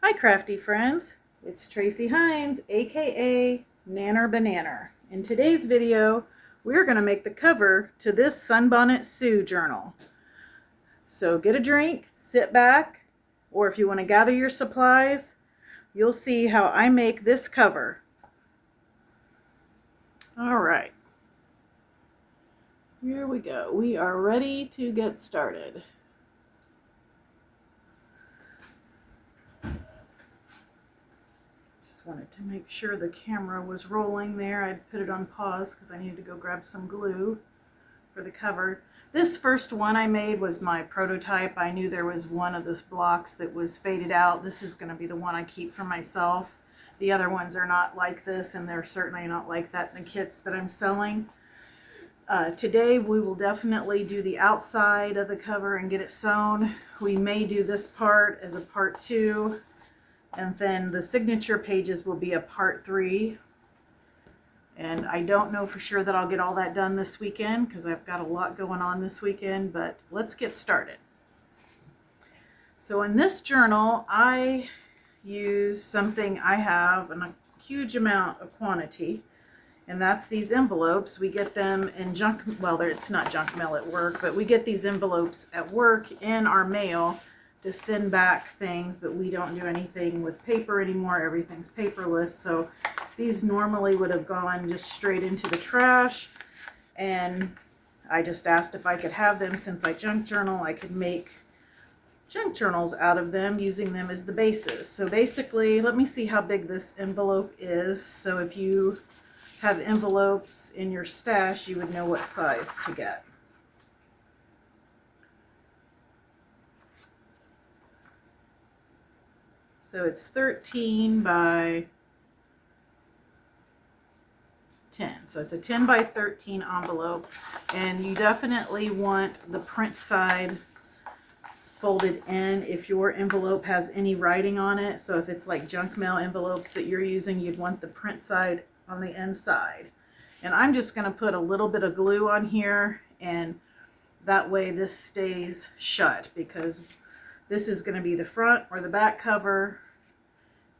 Hi crafty friends, it's Tracie Hinds, aka Nanner BaNanner. In today's video, we're going to make the cover to this Sunbonnet Sue journal. So get a drink, sit back, or if you want to gather your supplies, you'll see how I make this cover. Alright, here we go. We are ready to get started. Wanted to make sure the camera was rolling there. I'd put it on pause because I needed to go grab some glue for the cover. This first one I made was my prototype. I knew there was one of the blocks that was faded out. This is going to be the one I keep for myself. The other ones are not like this, and they're certainly not like that in the kits that I'm selling. Today we will definitely do the outside of the cover and get it sewn. We may do this part as a part 2. And then the signature pages will be a part 3. And I don't know for sure that I'll get all that done this weekend because I've got a lot going on this weekend, but let's get started. So in this journal, I use something I have in a huge amount of quantity, and that's these envelopes. We get them in junk, well, it's not junk mail at work, but we get these envelopes at work in our mail to send back things, but we don't do anything with paper anymore. Everything's paperless. So these normally would have gone just straight into the trash, and I just asked if I could have them. Since I junk journal, I could make junk journals out of them using them as the bases. So basically, let me see how big this envelope is. So if you have envelopes in your stash, you would know what size to get. So it's 13 by 10. So it's a 10 by 13 envelope. And you definitely want the print side folded in if your envelope has any writing on it. So if it's like junk mail envelopes that you're using, you'd want the print side on the inside. And I'm just going to put a little bit of glue on here, and that way this stays shut, because this is going to be the front or the back cover.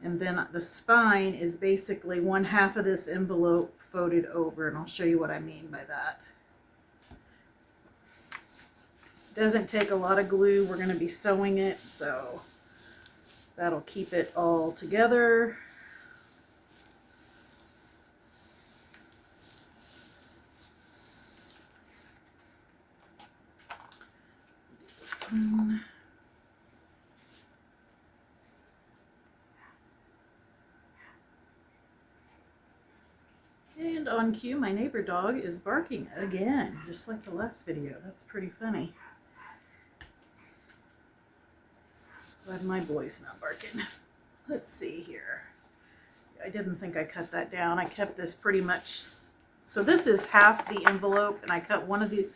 And then the spine is basically 1/2 of this envelope folded over, and I'll show you what I mean by that. It doesn't take a lot of glue. We're going to be sewing it, so that'll keep it all together. This one. And on cue, my neighbor dog is barking again, just like the last video. That's pretty funny. Glad my boy's not barking. Let's see here. I didn't think I cut that down. I kept this pretty much. So this is half the envelope, and I cut one of the,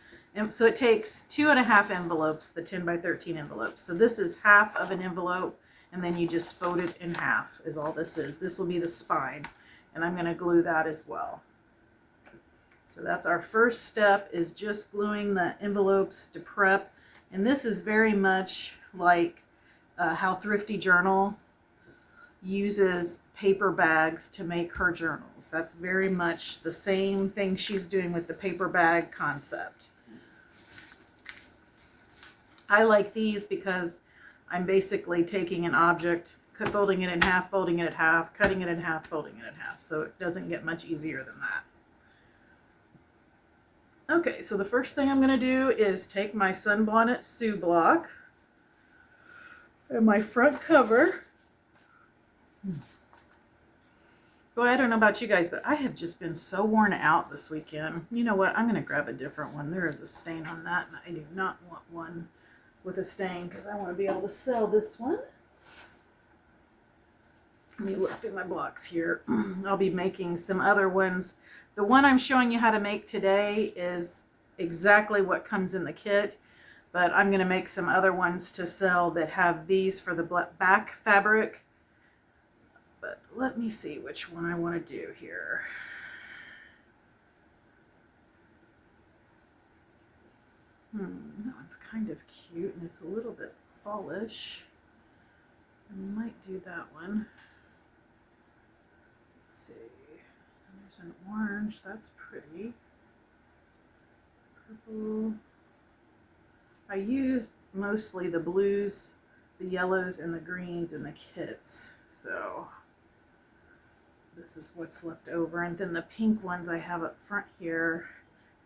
so it takes 2.5 envelopes, the 10 by 13 envelopes. So this is half of an envelope, and then you just fold it in half is all this is. This will be the spine. And I'm going to glue that as well. So that's our first step, is just gluing the envelopes to prep. And this is very much like how Thrifty Journal uses paper bags to make her journals. That's very much the same thing she's doing with the paper bag concept. I like these because I'm basically taking an object, folding it in half, folding it in half, cutting it in half, folding it in half. So it doesn't get much easier than that. Okay, so the first thing I'm going to do is take my Sunbonnet Sue block and my front cover. Boy, I don't know about you guys, but I have just been so worn out this weekend. You know what? I'm going to grab a different one. There is a stain on that, and I do not want one with a stain because I want to be able to sell this one. Let me look through my blocks here. I'll be making some other ones. The one I'm showing you how to make today is exactly what comes in the kit, but I'm going to make some other ones to sell that have these for the back fabric. But let me see which one I want to do here. That one's kind of cute, and it's a little bit fallish. I might do that one. Let's see. And there's an orange. That's pretty. Purple. I used mostly the blues, the yellows, and the greens in the kits. So this is what's left over. And then the pink ones I have up front here,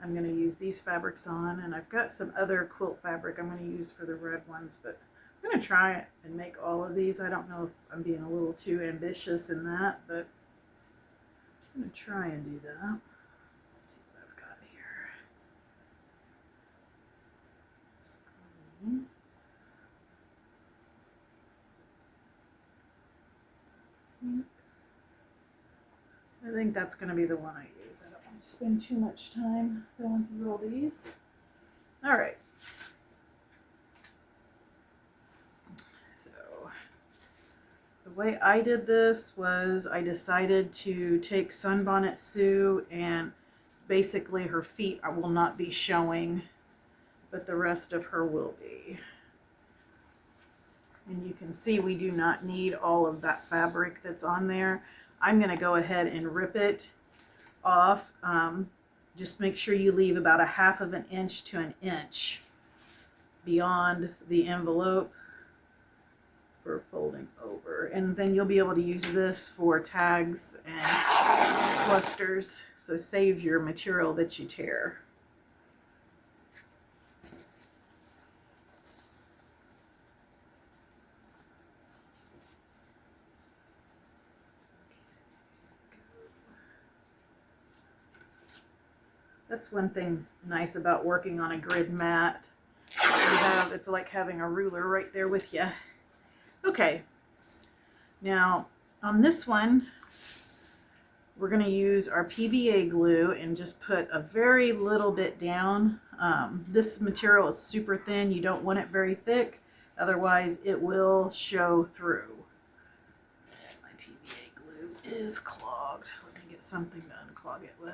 I'm going to use these fabrics on. And I've got some other quilt fabric I'm going to use for the red ones, but I'm going to try it and make all of these. I don't know if I'm being a little too ambitious in that, but I'm going to try and do that. Let's see what I've got here. Screen. I think that's going to be the one I use. I don't want to spend too much time going through all these. All right. So the way I did this was I decided to take Sunbonnet Sue, and basically her feet will not be showing, but the rest of her will be. And you can see we do not need all of that fabric that's on there. I'm going to go ahead and rip it off. Just make sure you leave about a half of an inch to an inch beyond the envelope for folding over. And then you'll be able to use this for tags and clusters. So save your material that you tear. That's one thing nice about working on a grid mat. It's like having a ruler right there with you. Okay, now on this one, we're going to use our PVA glue and just put a very little bit down. This material is super thin. You don't want it very thick, otherwise it will show through. And my PVA glue is clogged. Let me get something to unclog it with.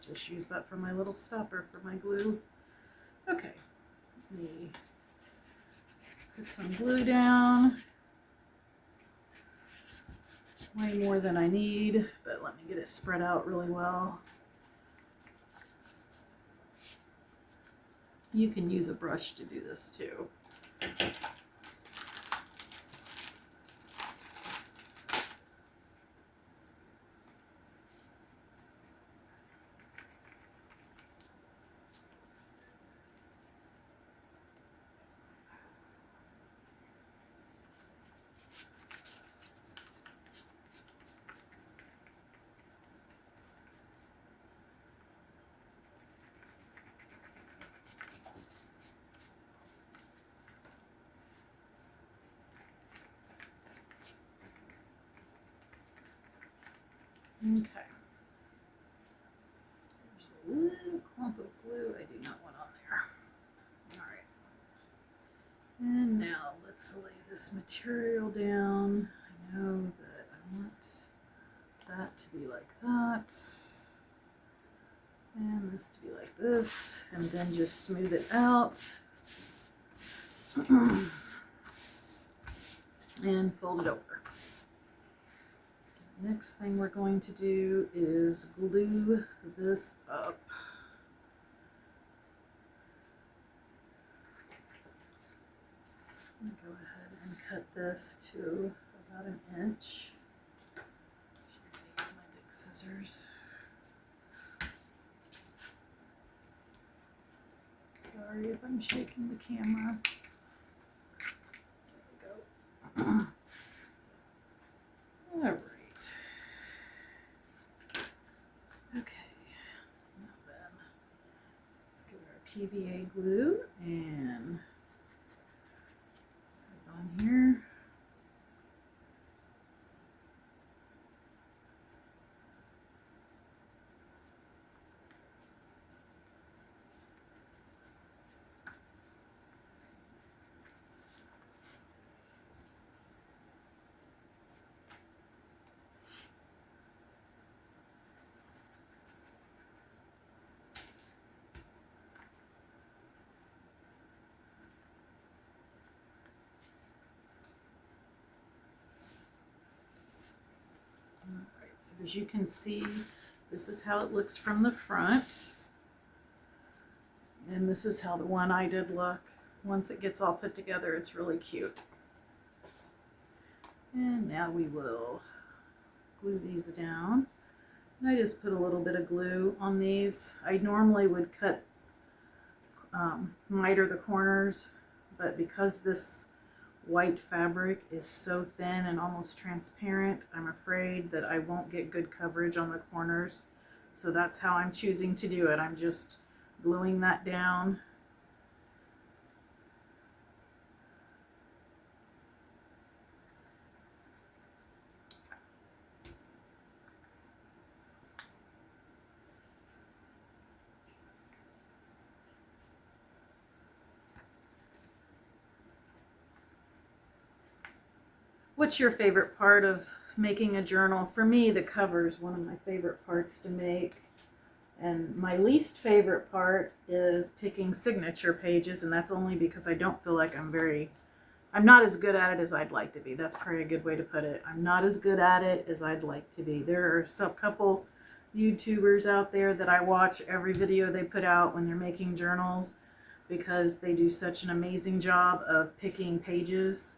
Just use that for my little stopper for my glue. Okay, let me put some glue down. Way more than I need, but let me get it spread out really well. You can use a brush to do this too. Okay. There's a little clump of glue I do not want on there. Alright. And now let's lay this material down. I know that I want that to be like that. And this to be like this. And then just smooth it out. And fold it over. Next thing we're going to do is glue this up. I'm gonna go ahead and cut this to about an inch. Should I use my big scissors? Sorry if I'm shaking the camera. There we go. All right. Okay, now then, let's get our PVA glue and put it on here. So as you can see, this is how it looks from the front. And this is how the one I did look. Once it gets all put together, it's really cute. And now we will glue these down. And I just put a little bit of glue on these. I normally would cut, miter the corners, but because this white fabric is so thin and almost transparent, I'm afraid that I won't get good coverage on the corners. So that's how I'm choosing to do it. I'm just gluing that down. What's your favorite part of making a journal? For me, the cover is one of my favorite parts to make. And my least favorite part is picking signature pages, and that's only because I don't feel like I'm not as good at it as I'd like to be. That's probably a good way to put it. I'm not as good at it as I'd like to be. There are a couple YouTubers out there that I watch every video they put out when they're making journals because they do such an amazing job of picking pages.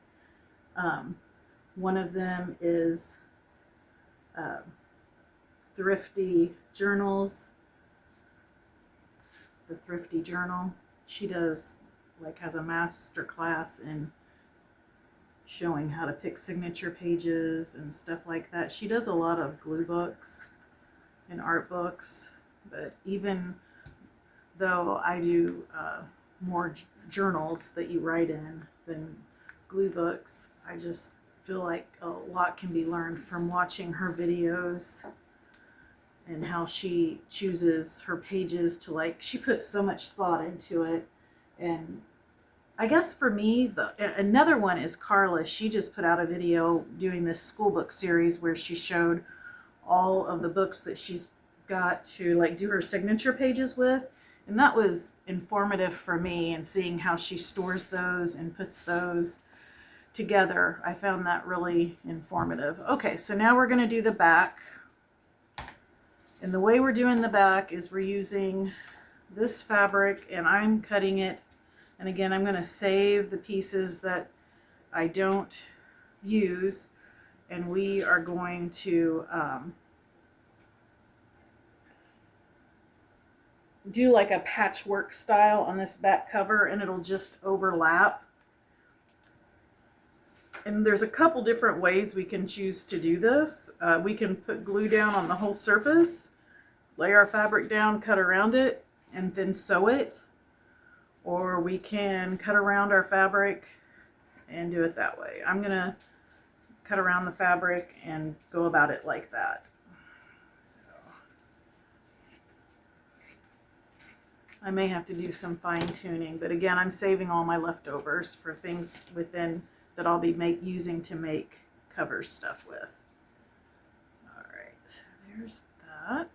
One of them is Thrifty Journals. The Thrifty Journal. She does, has a master class in showing how to pick signature pages and stuff like that. She does a lot of glue books and art books, but even though I do more journals that you write in than glue books, I just feel like a lot can be learned from watching her videos and how she chooses her pages to she puts so much thought into it. And I guess for me, another one is Carla. She just put out a video doing this school book series where she showed all of the books that she's got to do her signature pages with. And that was informative for me, and seeing how she stores those and puts those together. I found that really informative. Okay, so now we're going to do the back. And the way we're doing the back is we're using this fabric, and I'm cutting it. And again, I'm going to save the pieces that I don't use, and we are going to do a patchwork style on this back cover, and it'll just overlap. And there's a couple different ways we can choose to do this. We can put glue down on the whole surface, lay our fabric down, cut around it, and then sew it. Or we can cut around our fabric and do it that way. I'm going to cut around the fabric and go about it like that. So I may have to do some fine tuning, but again, I'm saving all my leftovers for things within that I'll be using to make cover stuff with. All right, so there's that.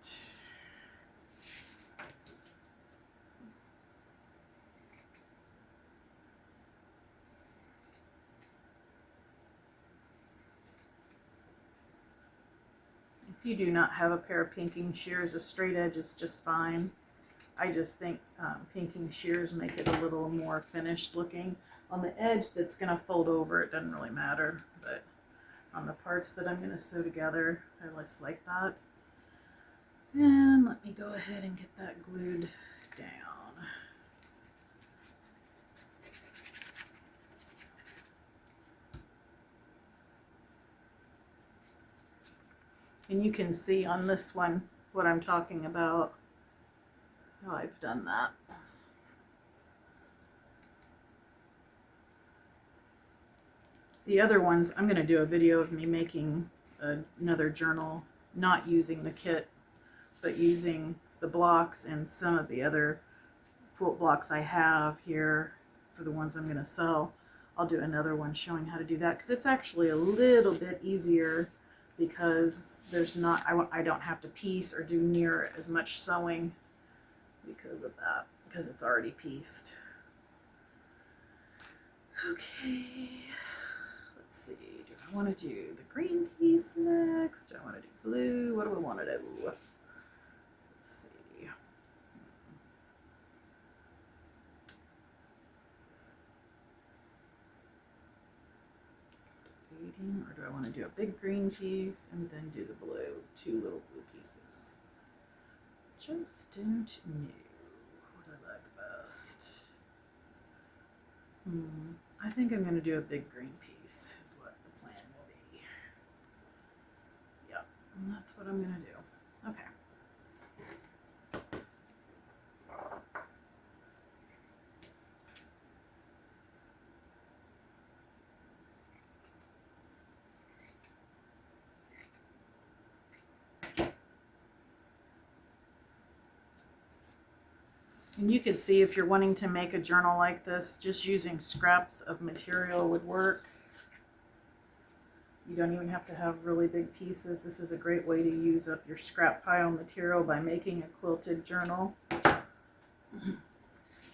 If you do not have a pair of pinking shears, a straight edge is just fine. I just think pinking shears make it a little more finished looking. On the edge that's going to fold over, it doesn't really matter, but on the parts that I'm going to sew together, I just like that. And let me go ahead and get that glued down. And you can see on this one what I'm talking about, how I've done that. The other ones, I'm going to do a video of me making another journal, not using the kit, but using the blocks and some of the other quilt blocks I have here for the ones I'm going to sell. I'll do another one showing how to do that, because it's actually a little bit easier because there's not, I don't have to piece or do near as much sewing because of that, because it's already pieced. Okay. Let's see. Do I want to do the green piece next? Do I want to do blue? What do I want to do? Let's see. Or do I want to do a big green piece and then do the blue? 2 little blue pieces. Just don't know what I like best. I think I'm going to do a big green piece is what the plan will be. Yep, and that's what I'm going to do. Okay. And you can see if you're wanting to make a journal like this, just using scraps of material would work. You don't even have to have really big pieces. This is a great way to use up your scrap pile material by making a quilted journal.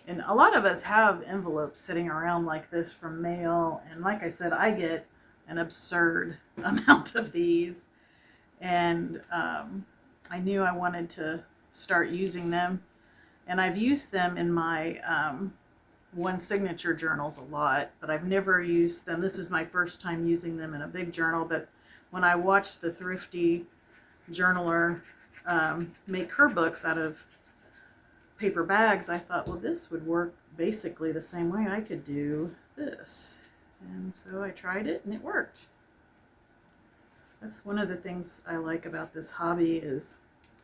And a lot of us have envelopes sitting around like this from mail. And like I said, I get an absurd amount of these. And I knew I wanted to start using them. And I've used them in my one signature journals a lot, but I've never used them. This is my first time using them in a big journal, but when I watched the thrifty journaler make her books out of paper bags, I thought, well, this would work basically the same way I could do this. And so I tried it and it worked. That's one of the things I like about this hobby is,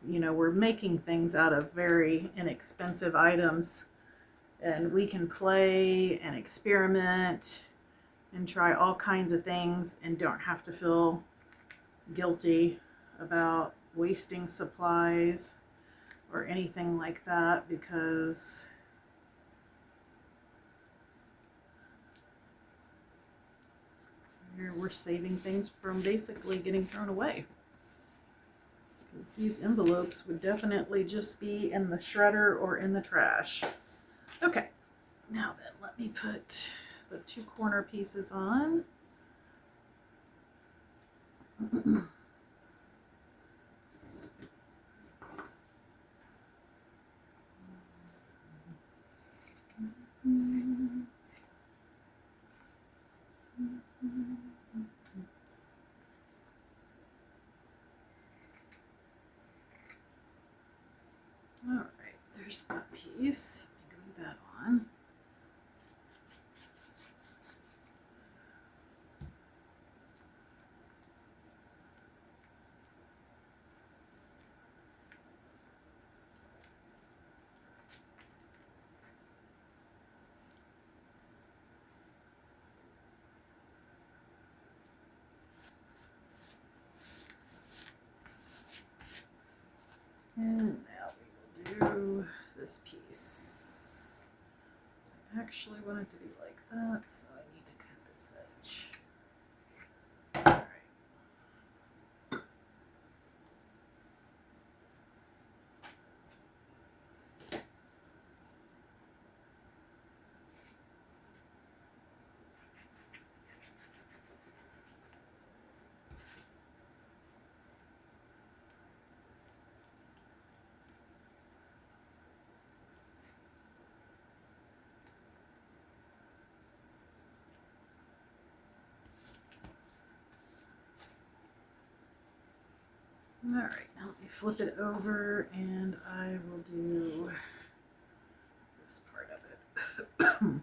you know, we're making things out of very inexpensive items and we can play and experiment and try all kinds of things and don't have to feel guilty about wasting supplies or anything like that, because we're saving things from basically getting thrown away. Because these envelopes would definitely just be in the shredder or in the trash. Okay, now then, let me put the 2 corner pieces on. All right, there's that piece. Let me glue that on. And now we will do this piece. I actually want it to be like that, so I need to cut this edge. All right. All right, now let me flip it over and I will do this part of it.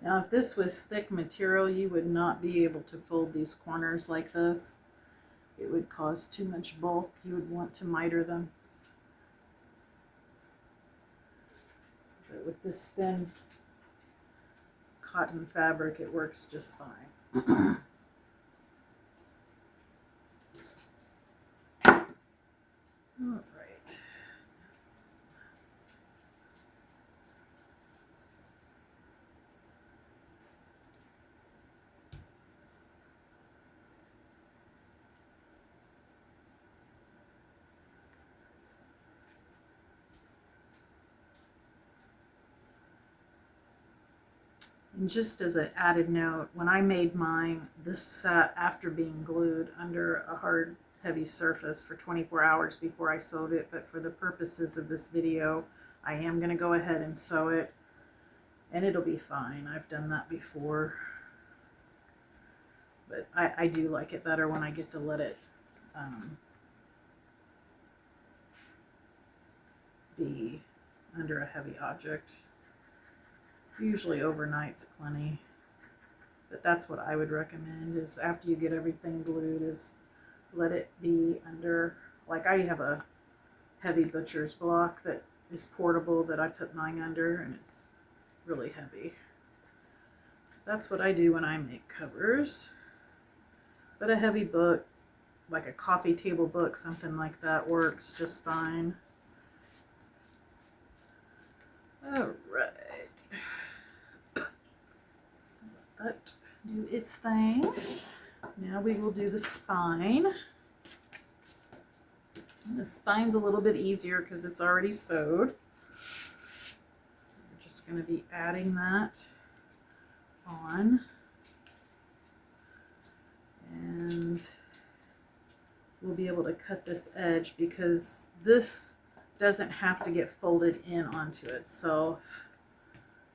Now, if this was thick material, you would not be able to fold these corners like this. It would cause too much bulk. You would want to miter them. But with this thin cotton fabric, it works just fine. All right. And just as an added note, when I made mine, this sat after being glued under a hard, heavy surface for 24 hours before I sewed it. But for the purposes of this video, I am going to go ahead and sew it, and it'll be fine. I've done that before. But I do like it better when I get to let it be under a heavy object. Usually overnight's plenty, but that's what I would recommend, is after you get everything glued, is let it be under, like I have a heavy butcher's block that is portable that I put mine under, and it's really heavy. So that's what I do when I make covers. But a heavy book, like a coffee table book, something like that, works just fine. All right. Let that do its thing. Now we will do the spine. And the spine's a little bit easier because it's already sewed. We're just going to be adding that on. And we'll be able to cut this edge because this doesn't have to get folded in onto it. So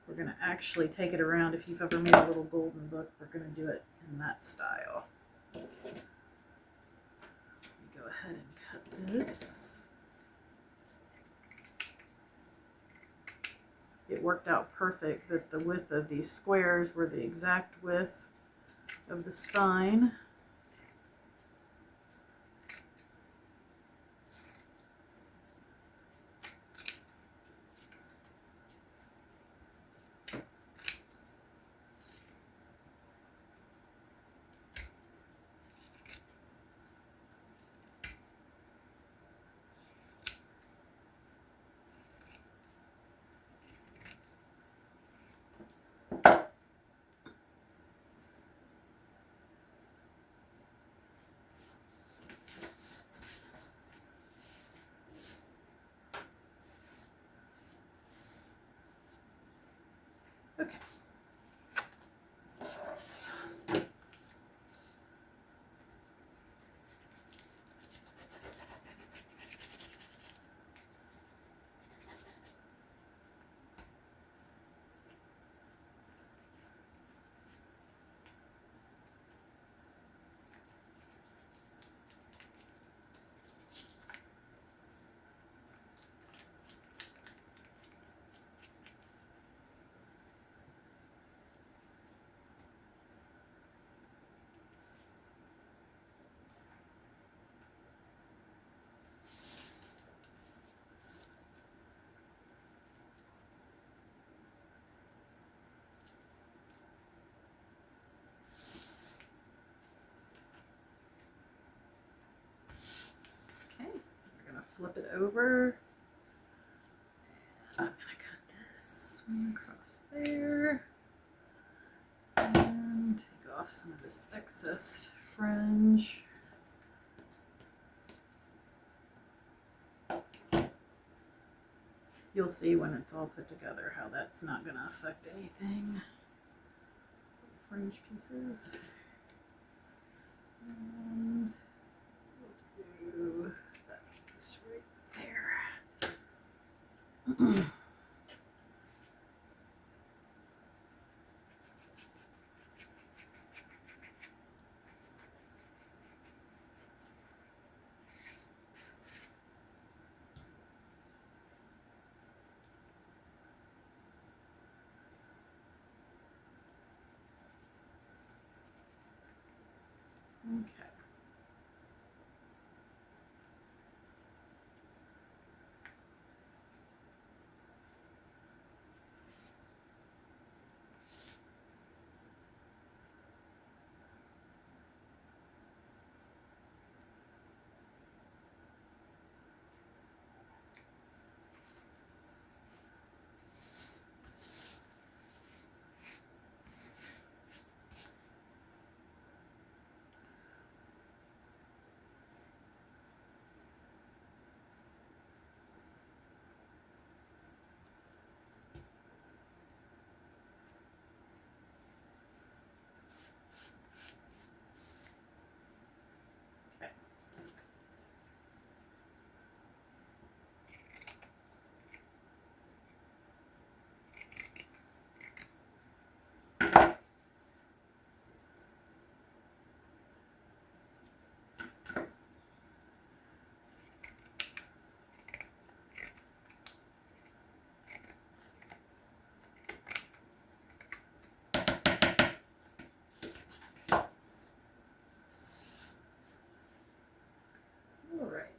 we're going to actually take it around. If you've ever made a little golden book, we're going to do it in that style. Go ahead and cut this. It worked out perfect that the width of these squares were the exact width of the spine. Okay. Flip it over. I'm gonna cut this one across there and take off some of this excess fringe. You'll see when it's all put together how that's not gonna affect anything. Some fringe pieces. And we'll do that piece right there. Okay.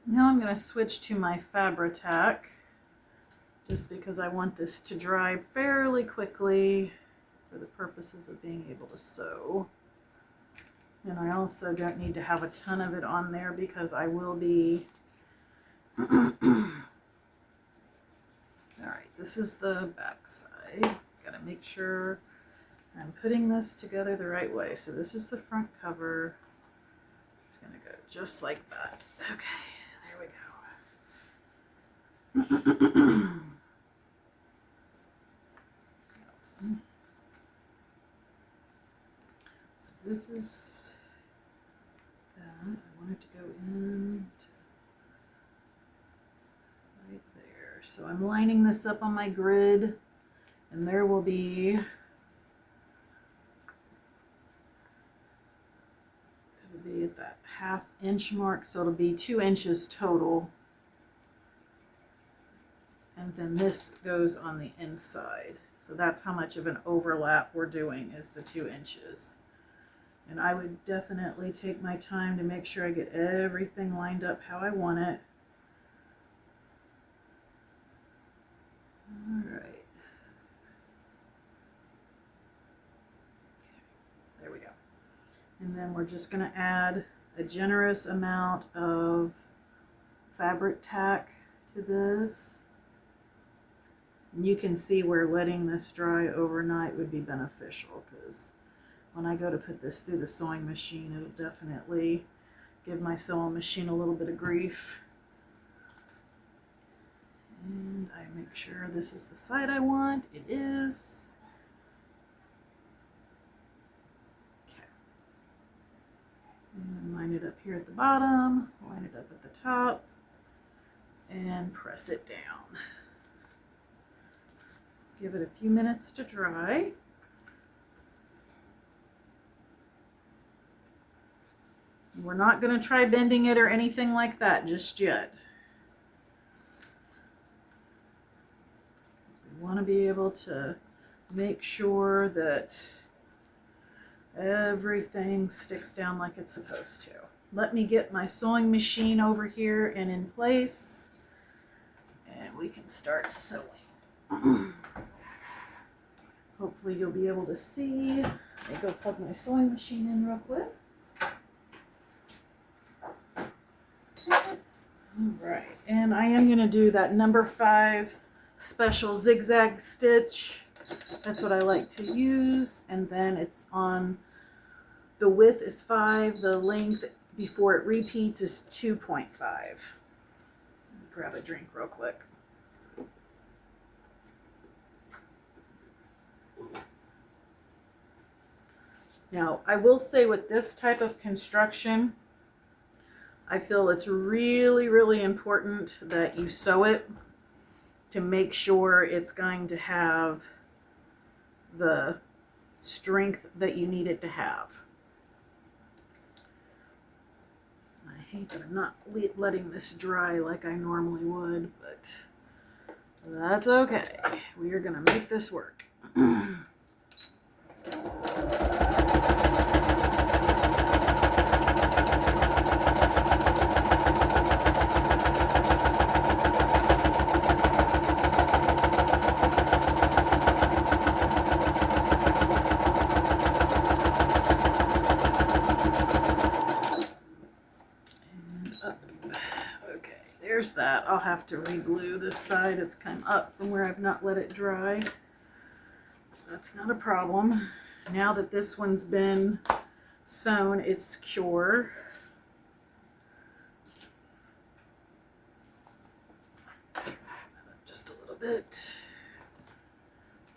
Now I'm going to switch to my Fabri-Tac just because I want this to dry fairly quickly for the purposes of being able to sew. And I also don't need to have a ton of it on there because I will be... Alright, this is the back side. Gotta make sure I'm putting this together the right way. So this is the front cover. It's gonna go just like that. Okay. So this is that. I want it to go in right there. So I'm lining this up on my grid, and there will be, it'll be at that 1/2 inch mark, so it'll be 2 inches total. And then this goes on the inside. So that's how much of an overlap we're doing, is the 2 inches. And I would definitely take my time to make sure I get everything lined up how I want it. All right. Okay. There we go. And then we're just going to add a generous amount of Fabri-Tac to this. You can see where letting this dry overnight would be beneficial, because when I go to put this through the sewing machine, it'll definitely give my sewing machine a little bit of grief. And I make sure this is the side I want. It is. Okay. And line it up here at the bottom, line it up at the top, and press it down. Give it a few minutes to dry. We're not going to try bending it or anything like that just yet. We want to be able to make sure that everything sticks down like it's supposed to. Let me get my sewing machine over here and in place, and we can start sewing. Hopefully you'll be able to see. Let me go plug my sewing machine in real quick. Alright, and I am going to do that number 5 special zigzag stitch. That's what I like to use. And then it's on, the width is 5, the length before it repeats is 2.5. Grab a drink real quick. Now, I will say with this type of construction, I feel it's really, really important that you sew it to make sure it's going to have the strength that you need it to have. I hate that I'm not letting this dry like I normally would, but that's okay. We are going to make this work. there's that. I'll have to re-glue this side. It's kind of up from where I've not let it dry. That's not a problem. Now that this one's been sewn, it's secure. Just a little bit.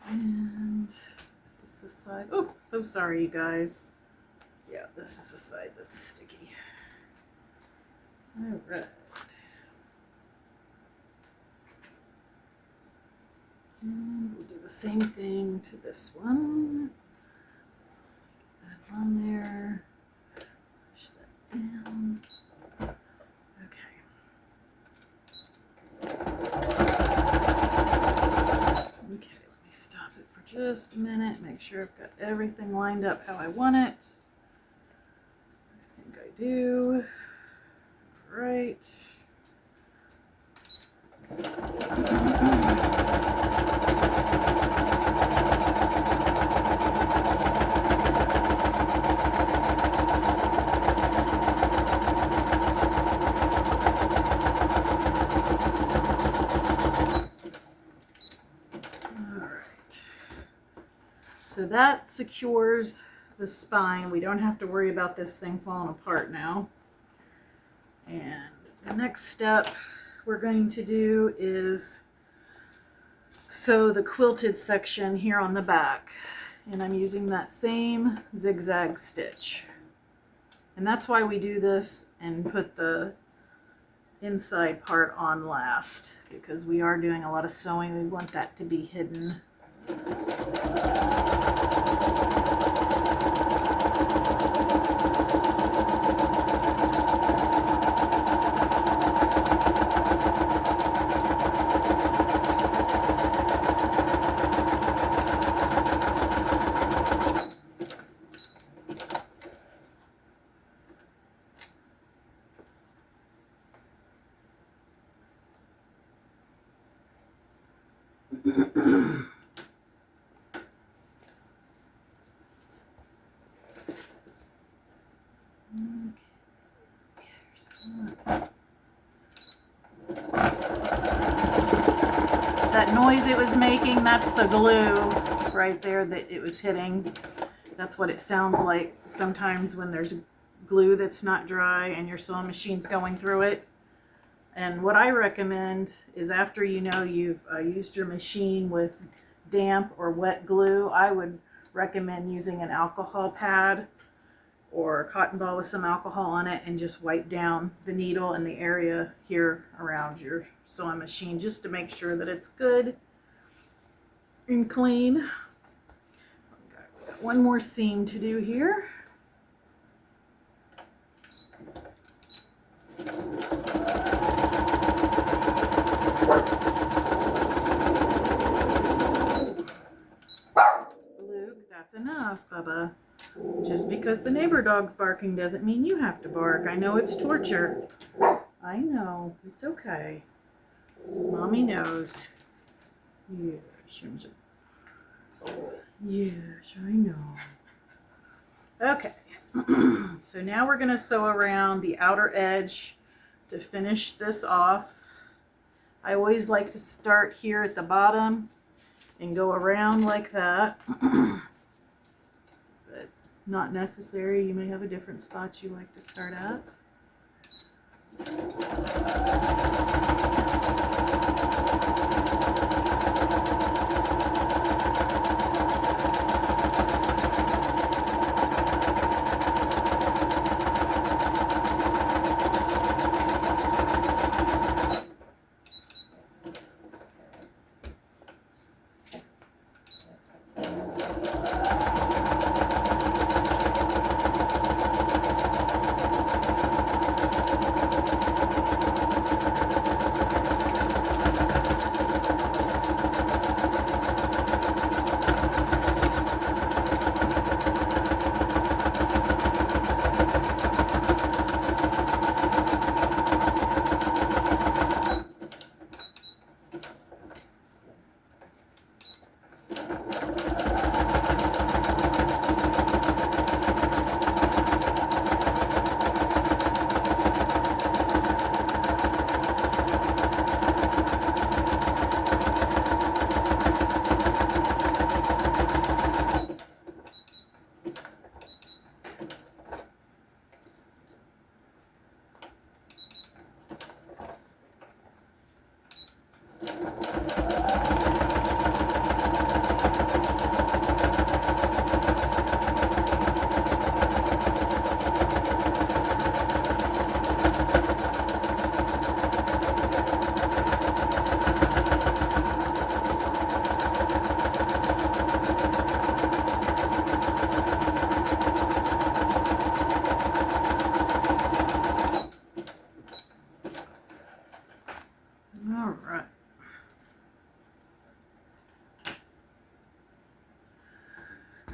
And is this the side? Oh, so sorry, you guys. Yeah, this is the side that's sticky. All right. And we'll do the same thing to this one. That on there. Push that down. Okay. Okay, let me stop it for just a minute. Make sure I've got everything lined up how I want it. I think I do. Right. So that secures the spine. We don't have to worry about this thing falling apart now. And the next step we're going to do is sew the quilted section here on the back. And I'm using that same zigzag stitch. And that's why we do this and put the inside part on last, because we are doing a lot of sewing. We want that to be hidden. That noise it was making, that's the glue right there that it was hitting. That's what it sounds like sometimes when there's glue that's not dry and your sewing machine's going through it. And what I recommend is after you know you've used your machine with damp or wet glue, I would recommend using an alcohol pad or a cotton ball with some alcohol on it and just wipe down the needle and the area here around your sewing machine just to make sure that it's good and clean. Got one more seam to do here. Luke, that's enough, Bubba. Just because the neighbor dog's barking doesn't mean you have to bark. I know it's torture. I know. It's okay. Mommy knows. Yes, yes, I know. Okay. So now we're going to sew around the outer edge to finish this off. I always like to start here at the bottom and go around like that. Not necessary. You may have a different spot you like to start at.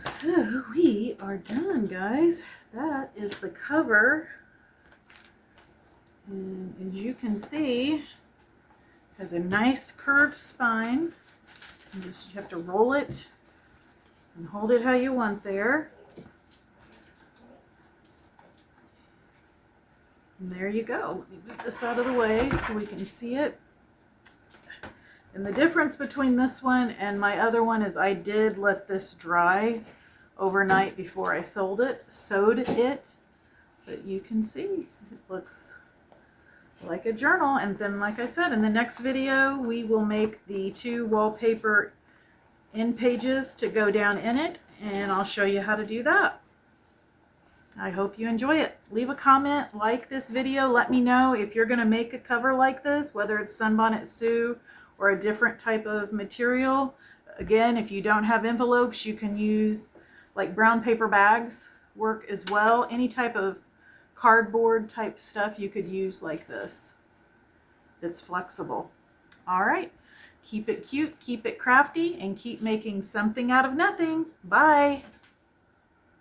So we are done, guys. That is the cover. And as you can see, it has a nice curved spine. You just have to roll it and hold it how you want there. And there you go. Let me move this out of the way so we can see it. And the difference between this one and my other one is I did let this dry overnight before I sewed it. But you can see it looks like a journal. And then, like I said, in the next video, we will make the 2 wallpaper end pages to go down in it, and I'll show you how to do that. I hope you enjoy it. Leave a comment, like this video, let me know if you're going to make a cover like this, whether it's Sunbonnet Sue or a different type of material. Again, if you don't have envelopes, you can use like brown paper bags work as well. Any type of cardboard type stuff you could use like this. It's flexible. All right, keep it cute, keep it crafty, and keep making something out of nothing. Bye.